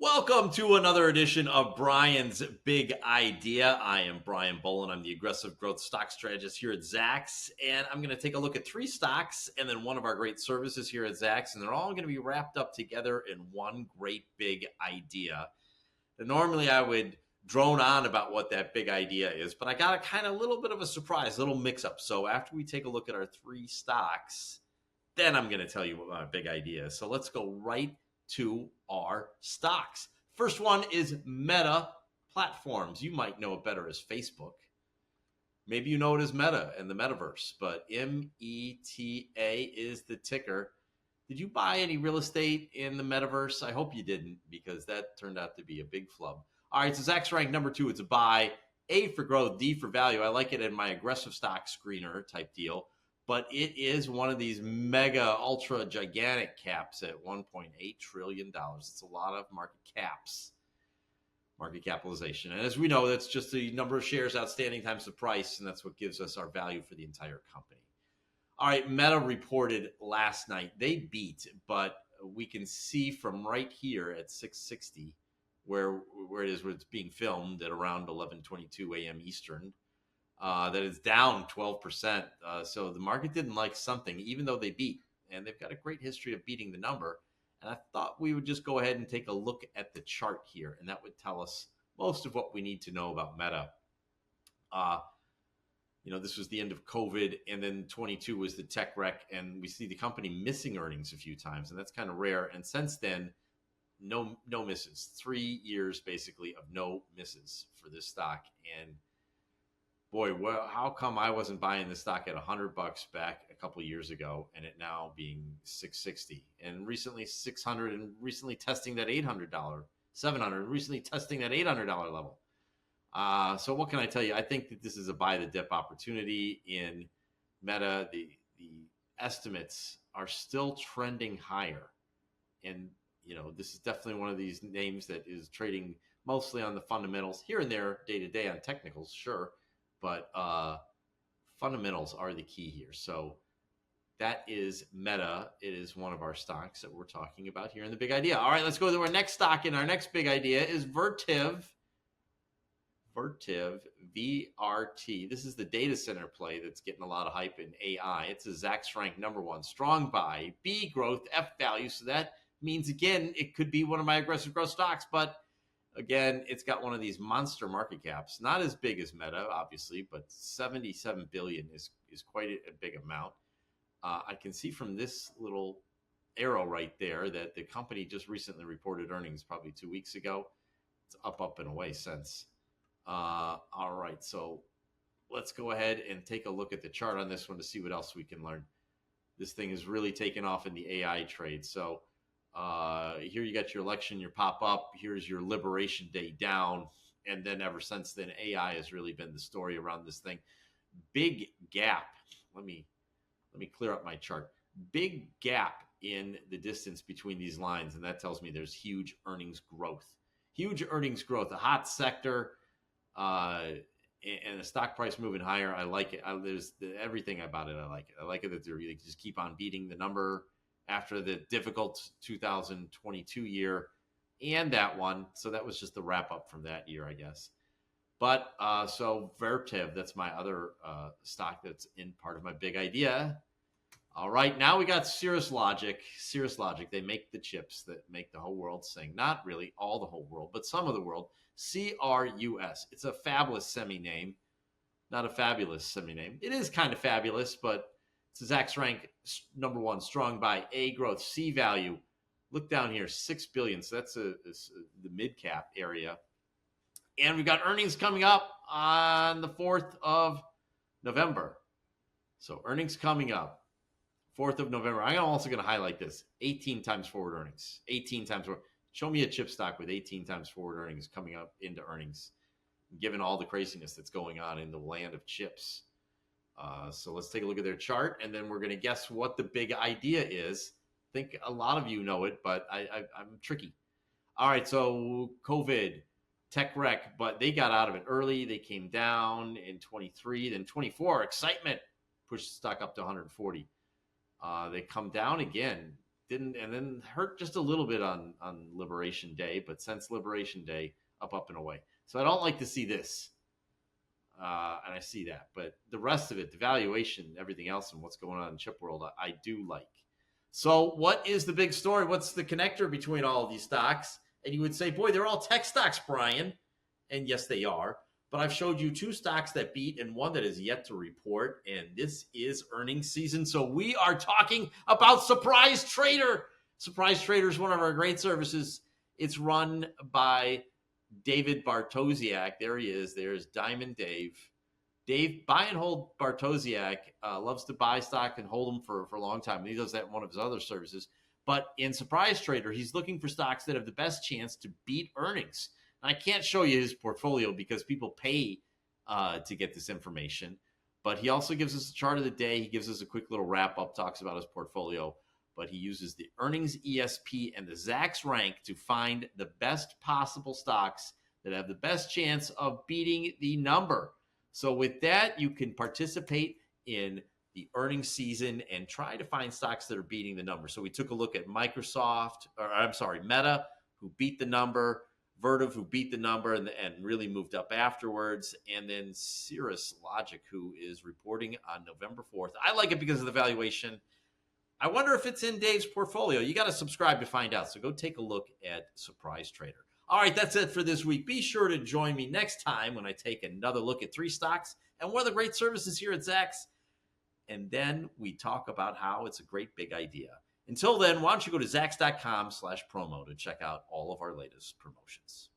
Welcome to another edition of Brian's Big Idea. I am Brian Bolin. I'm the aggressive growth stock strategist here at Zacks, and I'm going to take a look at three stocks and then one of our great services here at Zacks, and they're all going to be wrapped up together in one great big idea. And normally I would drone on about what that big idea is, but I got a kind of little bit of a surprise, little mix-up. So after we take a look at our three stocks, then I'm going to tell you what my big idea is. So let's go right to our stocks. First one is Meta Platforms. You might know it better as Facebook. Maybe you know it as Meta and the metaverse, but META is the ticker. Did you buy any real estate in the metaverse? I hope you didn't, because that turned out to be a big flub. All right, so Zacks ranked number 2. It's a buy. A for growth, D for value. I like it in my aggressive stock screener type deal. But it is one of these mega, ultra gigantic caps at $1.8 trillion. It's a lot of market caps, market capitalization. And as we know, that's just the number of shares outstanding times the price, and that's what gives us our value for the entire company. All right, Meta reported last night. They beat, but we can see from right here at 660, where it is, where it's being filmed at around 11:22 a.m. Eastern, that is down 12%. So the market didn't like something, even though they beat. And they've got a great history of beating the number. And I thought we would just go ahead and take a look at the chart here. And that would tell us most of what we need to know about Meta. This was the end of COVID. And then 22 was the tech wreck. And we see the company missing earnings a few times. And that's kind of rare. And since then, no misses. 3 years, basically, of no misses for this stock. And boy, well, how come I wasn't buying the stock at $100 back a couple of years ago, and it now being $660, and recently $600, and recently testing that $800, $700, recently testing that $800 level. So what can I tell you? I think that this is a buy the dip opportunity in Meta. The estimates are still trending higher, and this is definitely one of these names that is trading mostly on the fundamentals, here and there, day to day on technicals, sure. But fundamentals are the key here. So that is Meta. It is one of our stocks that we're talking about here in the big idea. All right, let's go to our next stock. And our next big idea is Vertiv. Vertiv, VRT. This is the data center play that's getting a lot of hype in AI. It's a Zacks rank number 1. Strong buy. B growth, F value. So that means, again, it could be one of my aggressive growth stocks. But again, it's got one of these monster market caps, not as big as Meta, obviously, but $77 billion is quite a big amount. I can see from this little arrow right there that the company just recently reported earnings, probably 2 weeks ago. It's up and away since. All right, so let's go ahead and take a look at the chart on this one to see what else we can learn. This thing is really taken off in the AI trade. So here you got your election, your pop up. Here's your Liberation Day down. And then ever since then, AI has really been the story around this thing. Big gap. Let me clear up my chart. Big gap in the distance between these lines. And that tells me there's huge earnings growth. Huge earnings growth. A hot sector. And the stock price moving higher. I like it. There's everything about it. I like it. I like it that they just keep on beating the number after the difficult 2022 year and that one. So that was just the wrap up from that year, I guess. But so Vertiv, that's my other stock that's in part of my big idea. All right, now we got Cirrus Logic. Cirrus Logic, they make the chips that make the whole world sing. Not really all the whole world, but some of the world. CRUS. It's a fabulous semi-name, not a fabulous semi-name. It is kind of fabulous, but it's a Zacks rank number 1, strong buy. A growth, C value. Look down here, $6 billion. So that's the mid cap area. And we've got earnings coming up on the 4th of November. So earnings coming up, 4th of November. I'm also going to highlight this, 18 times forward earnings. 18 times forward. Show me a chip stock with 18 times forward earnings coming up into earnings, given all the craziness that's going on in the land of chips. So let's take a look at their chart, and then we're going to guess what the big idea is. I think a lot of you know it, but I'm tricky. All right, so COVID, tech wreck, but they got out of it early. They came down in 23, then 24, excitement pushed the stock up to 140. They come down again. didn't, and then hurt just a little bit on Liberation Day, but since Liberation Day, up and away. So I don't like to see this, and I see that. But the rest of it, the valuation, everything else, and what's going on in chip world, I do like. So what is the big story? What's the connector between all of these stocks? And you would say, boy, they're all tech stocks, Brian. And yes, they are. But I've showed you two stocks that beat and one that is yet to report. And this is earnings season. So we are talking about Surprise Trader. Surprise Trader is one of our great services. It's run by David Bartosiak. There he is. There's Diamond Dave. Dave, buy and hold Bartosiak, loves to buy stock and hold them for a long time. And he does that in one of his other services. But in Surprise Trader, he's looking for stocks that have the best chance to beat earnings. And I can't show you his portfolio because people pay to get this information. But he also gives us a chart of the day. He gives us a quick little wrap-up, talks about his portfolio. But he uses the earnings ESP and the Zacks rank to find the best possible stocks that have the best chance of beating the number. So with that, you can participate in the earnings season and try to find stocks that are beating the number. So we took a look at Meta, who beat the number, Vertiv, who beat the number and really moved up afterwards, and then Cirrus Logic, who is reporting on November 4th. I like it because of the valuation. I wonder if it's in Dave's portfolio. You got to subscribe to find out. So go take a look at Surprise Trader. All right, that's it for this week. Be sure to join me next time when I take another look at 3 stocks and one of the great services here at Zacks. And then we talk about how it's a great big idea. Until then, why don't you go to Zacks.com/promo to check out all of our latest promotions.